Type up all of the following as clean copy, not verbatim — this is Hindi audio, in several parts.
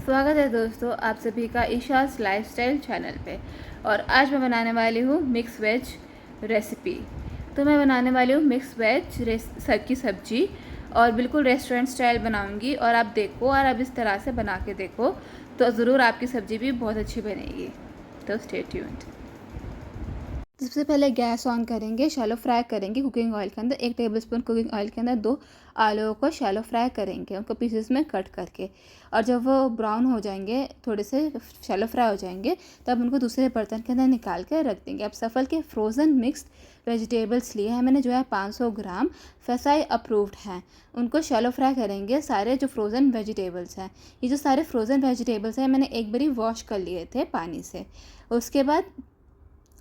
स्वागत है दोस्तों आप सभी का ईशास लाइफस्टाइल चैनल पे। और आज मैं बनाने वाली हूँ मिक्स वेज रेसिपी। तो मैं बनाने वाली हूँ मिक्स वेज की सब्जी और बिल्कुल रेस्टोरेंट स्टाइल बनाऊँगी। और आप देखो और आप इस तरह से बना के देखो तो ज़रूर आपकी सब्जी भी बहुत अच्छी बनेगी। तो स्टे ट्यून्ड। सबसे पहले गैस ऑन करेंगे, शैलो फ्राई करेंगे कुकिंग ऑयल के अंदर। 1 टेबलस्पून कुकिंग ऑयल के अंदर 2 आलूओं को शैलो फ्राई करेंगे, उनको पीसेस में कट करके। और जब वो ब्राउन हो जाएंगे, थोड़े से शैलो फ्राई हो जाएंगे, तब उनको दूसरे बर्तन के अंदर निकाल कर रख देंगे। अब सफल के फ्रोज़न मिक्स्ड वेजिटेबल्स लिए हैं मैंने, जो है 500 ग्राम FSI अप्रूव्ड हैं। उनको शैलो फ्राई करेंगे सारे जो फ्रोज़न वेजिटेबल्स हैं। ये जो सारे फ्रोज़न वेजिटेबल्स हैं मैंने एक बारी वॉश कर लिए थे पानी से। उसके बाद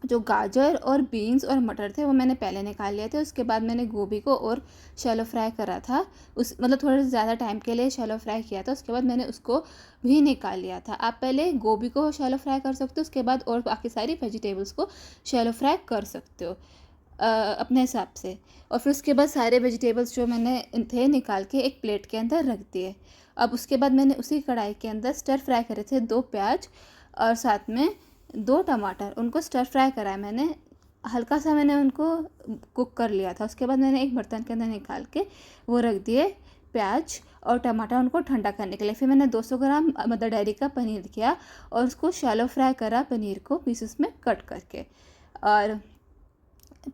जो गाजर और बीन्स और मटर थे वो मैंने पहले निकाल लिए थे। उसके बाद मैंने गोभी को और शैलो फ्राई करा था, थोड़े से ज़्यादा टाइम के लिए शैलो फ्राई किया था। उसके बाद मैंने उसको भी निकाल लिया था। आप पहले गोभी को शैलो फ्राई कर सकते हो, उसके बाद और बाकी सारी वेजिटेबल्स को शैलो फ्राई कर सकते हो अपने हिसाब से। और फिर उसके बाद सारे वेजिटेबल्स जो मैंने थे निकाल के एक प्लेट के अंदर रख दिए। अब उसके बाद मैंने उसी कढ़ाई के अंदर स्टर फ्राई करे थे 2 प्याज और साथ में 2 टमाटर, उनको स्टर फ्राई करा है मैंने। हल्का सा मैंने उनको कुक कर लिया था। उसके बाद मैंने एक बर्तन के अंदर निकाल के वो रख दिए प्याज और टमाटर, उनको ठंडा करने के लिए। फिर मैंने 200 ग्राम मदर डेयरी का पनीर किया और उसको शैलो फ्राई करा पनीर को पीसेस में कट करके। और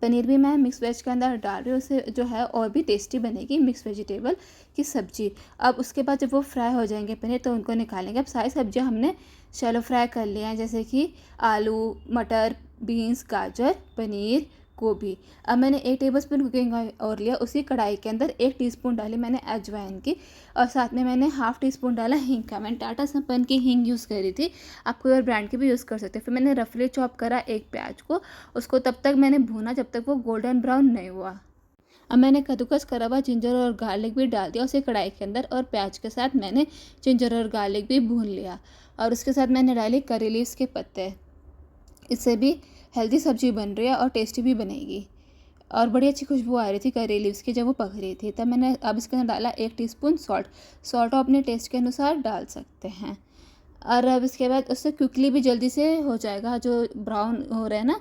पनीर भी मैं मिक्स वेज के अंदर डाल रही हूँ, उससे जो है और भी टेस्टी बनेगी मिक्स वेजिटेबल की सब्जी। अब उसके बाद जब वो फ्राई हो जाएंगे पनीर तो उनको निकालेंगे। अब सारी सब्जियाँ हमने शैलो फ्राई कर लिया है, जैसे कि आलू, मटर, बीन्स, गाजर, पनीर, गोभी। अब मैंने 1 टेबलस्पून कुकिंग ऑयल और लिया, उसी कढ़ाई के अंदर 1 टीस्पून डाली मैंने अजवाइन की और साथ में मैंने ½ टीस्पून डाला हींग का। मैंने टाटा संपन्न की हींग यूज़ करी थी, आप कोई और ब्रांड की भी यूज़ कर सकते हैं। फिर मैंने रफली चॉप करा एक प्याज को, उसको तब तक मैंने भूना जब तक वो गोल्डन ब्राउन नहीं हुआ। अब मैंने कद्दूकस करा हुआ जिंजर और गार्लिक भी डाल दिया उसी कढ़ाई के अंदर और प्याज के साथ मैंने जिंजर और गार्लिक भी भून लिया। और उसके साथ मैंने डाली करी लीव्स के पत्ते, इससे भी हेल्दी सब्जी बन रही है और टेस्टी भी बनेगी। और बड़ी अच्छी खुशबू आ रही थी करी लीव्स की जब वो पक रही थी। तब मैंने अब इसके अंदर डाला 1 टीस्पून सॉल्ट अपने टेस्ट के अनुसार डाल सकते हैं। और अब इसके बाद उससे क्विकली भी जल्दी से हो जाएगा, जो ब्राउन हो रहा है ना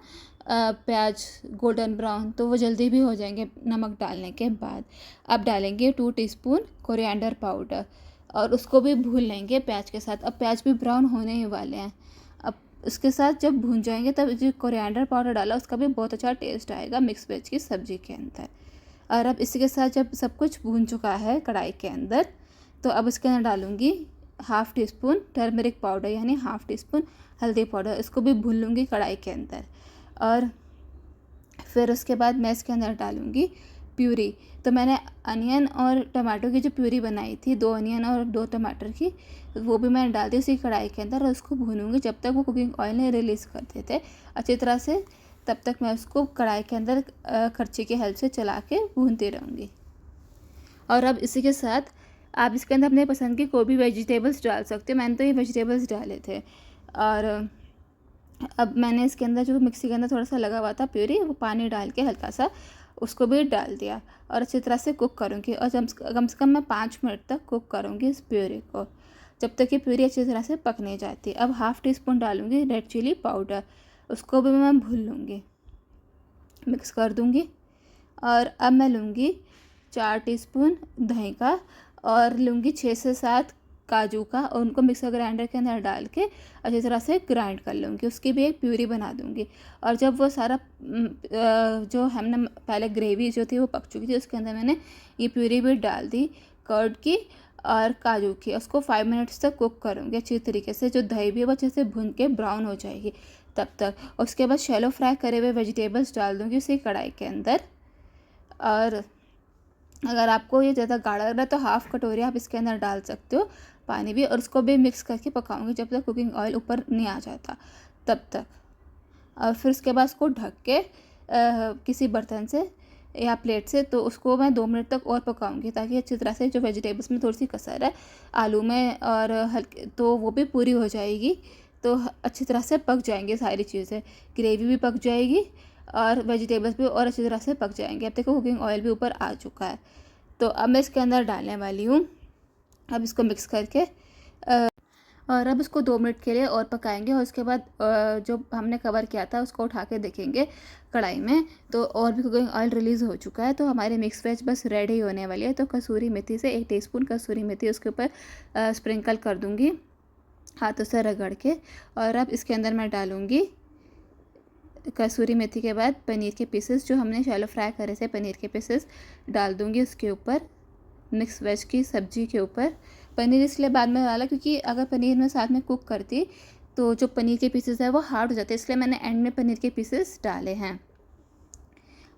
प्याज गोल्डन ब्राउन, तो वो जल्दी भी हो जाएंगे नमक डालने के बाद। अब डालेंगे 2 टीस्पून कोरिएंडर पाउडर और उसको भी भून लेंगे प्याज के साथ। अब प्याज भी ब्राउन होने ही वाले हैं। अब उसके साथ जब भून जाएंगे तब जो कोरिएंडर पाउडर डाला उसका भी बहुत अच्छा टेस्ट आएगा मिक्स वेज की सब्ज़ी के अंदर। और अब इसी के साथ जब सब कुछ भून चुका है कढ़ाई के अंदर, तो अब इसके अंदर डालूँगी ½ टीस्पून टर्मरिक पाउडर यानी ½ टीस्पून हल्दी पाउडर, इसको भी भून लूँगी कढ़ाई के अंदर। और फिर उसके बाद मैं इसके अंदर डालूँगी प्यूरी। तो मैंने अनियन और टमाटो की जो प्यूरी बनाई थी, 2 अनियन और 2 टमाटर की, वो भी मैंने डाल दी उसी कढ़ाई के अंदर और उसको भूनूँगी जब तक वो कुकिंग ऑयल नहीं रिलीज़ करते थे अच्छी तरह से। तब तक मैं उसको कढ़ाई के अंदर करछी की हेल्प से चला के भूनती रहूँगी। और अब इसी के साथ आप इसके अंदर अपने पसंद की कोई भी वेजिटेबल्स डाल सकते हो। मैंने तो ये वेजिटेबल्स डाले थे। और अब मैंने इसके अंदर जो मिक्सी के अंदर थोड़ा सा लगा हुआ था प्यूरी, वो पानी डाल के हल्का सा उसको भी डाल दिया और अच्छी तरह से कुक करूँगी। और कम से कम मैं 5 मिनट तक कुक करूँगी इस प्यूरी को, जब तक कि प्यूरी अच्छी तरह से पक नहीं जाती। अब ½ टीस्पून डालूँगी रेड चिली पाउडर, उसको भी मैं भून लूँगी, मिक्स कर दूँगी। और अब मैं लूँगी 4 टीस्पून दही का और लूँगी 6 से 7 काजू का और उनको मिक्सर ग्राइंडर के अंदर डाल के अच्छी तरह से ग्राइंड कर लूँगी, उसकी भी एक प्यूरी बना दूँगी। और जब वो सारा जो हमने पहले ग्रेवी जो थी वो पक चुकी थी, उसके अंदर मैंने ये प्यूरी भी डाल दी कर्ड की और काजू की। उसको 5 मिनट्स तक कुक करूँगी अच्छी तरीके से, जो दही भी है वो अच्छे से भून के ब्राउन हो जाएगी तब तक। उसके बाद शैलो फ्राई करे हुए वेजिटेबल्स डाल दूँगी उसी कढ़ाई के अंदर। और अगर आपको ये ज़्यादा गाढ़ा लग रहा है तो ½ कटोरी आप इसके अंदर डाल सकते हो पानी भी, और उसको भी मिक्स करके पकाऊंगी जब तक कुकिंग ऑयल ऊपर नहीं आ जाता तब तक। और फिर उसके बाद उसको ढक के किसी बर्तन से या प्लेट से, तो उसको मैं 2 मिनट तक और पकाऊंगी ताकि अच्छी तरह से जो वेजिटेबल्स में थोड़ी सी कसर है आलू में और हल्के, तो वो भी पूरी हो जाएगी। तो अच्छी तरह से पक जाएंगी सारी चीज़ें, ग्रेवी भी पक जाएगी और वेजिटेबल्स भी और अच्छी तरह से पक जाएंगे। अब देखो कुकिंग ऑयल भी ऊपर आ चुका है। तो अब मैं इसके अंदर डालने वाली हूँ, अब इसको मिक्स करके और अब उसको 2 मिनट के लिए और पकाएंगे और उसके बाद जो हमने कवर किया था उसको उठा के देखेंगे कढ़ाई में, तो और भी कुकिंग ऑयल रिलीज़ हो चुका है। तो हमारी मिक्स वेज बस रेडी होने वाली है। तो कसूरी मेथी से 1 टीस्पून कसूरी मेथी उसके ऊपर स्प्रिंकल कर दूँगी हाथों से रगड़ के। और अब इसके अंदर मैं डालूँगी कसूरी मेथी के बाद पनीर के पीसेस जो हमने शैलो फ्राई करे थे, पनीर के पीसेस डाल दूँगी उसके ऊपर, मिक्स वेज की सब्ज़ी के ऊपर। पनीर इसलिए बाद में डाला क्योंकि अगर पनीर में साथ में कुक करती तो जो पनीर के पीसेस है वो हार्ड हो जाते, इसलिए मैंने एंड में पनीर के पीसेस डाले हैं।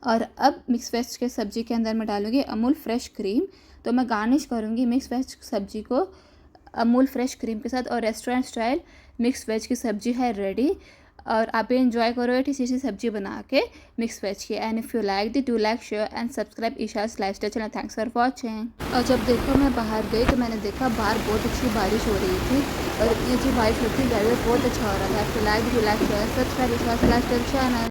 और अब मिक्स वेज के सब्ज़ी के अंदर मैं डालूँगी अमूल फ्रेश क्रीम। तो मैं गार्निश करूँगी मिक्स वेज सब्ज़ी को अमूल फ्रेश क्रीम के साथ। और रेस्टोरेंट स्टाइल मिक्स वेज की सब्ज़ी है रेडी। और आप भी इंजॉय करो टेस्टी सी सब्जी बना के मिक्स वेज की। And if you like the do like share and subscribe Isha's lifestyle channel. Thanks for watching. और जब देखो मैं बाहर गई तो मैंने देखा बाहर बहुत अच्छी बारिश हो रही थी और इतनी अच्छी बारिश होती है, बहुत अच्छा हो रहा था। If you like do like share subscribe Isha's lifestyle channel.